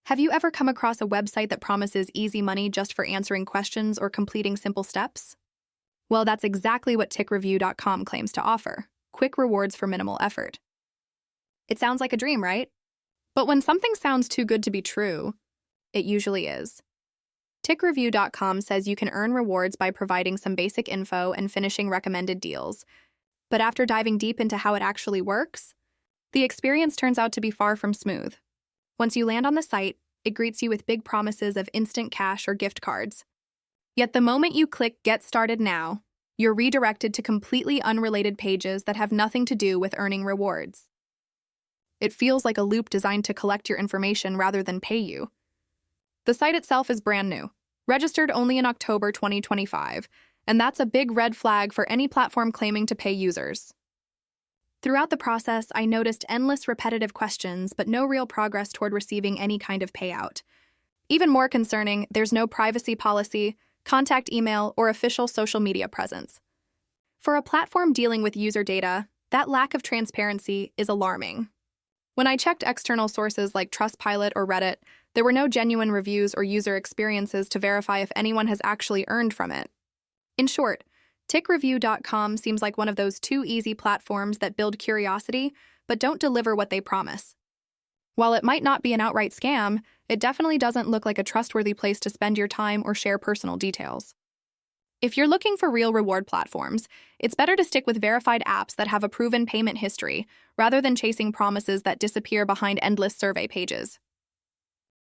Have you ever come across a website that promises easy money just for answering questions or completing simple steps? Well, that's exactly what tickreview.com claims to offer: quick rewards for minimal effort. It sounds like a dream, right? But when something sounds too good to be true, it usually is. Tickreview.com says you can earn rewards by providing some basic info and finishing recommended deals. But after diving deep into how it actually works, the experience turns out to be far from smooth. Once you land on the site, it greets you with big promises of instant cash or gift cards. Yet the moment you click Get Started Now, you're redirected to completely unrelated pages that have nothing to do with earning rewards. It feels like a loop designed to collect your information rather than pay you. The site itself is brand new, registered only in October 2025, and that's a big red flag for any platform claiming to pay users. Throughout the process, I noticed endless repetitive questions, but no real progress toward receiving any kind of payout. Even more concerning, there's no privacy policy, contact email, or official social media presence. For a platform dealing with user data, that lack of transparency is alarming. When I checked external sources like Trustpilot or Reddit, there were no genuine reviews or user experiences to verify if anyone has actually earned from it. In short, tickreview.com seems like one of those too easy platforms that build curiosity but don't deliver what they promise. While it might not be an outright scam, it definitely doesn't look like a trustworthy place to spend your time or share personal details. If you're looking for real reward platforms, it's better to stick with verified apps that have a proven payment history rather than chasing promises that disappear behind endless survey pages.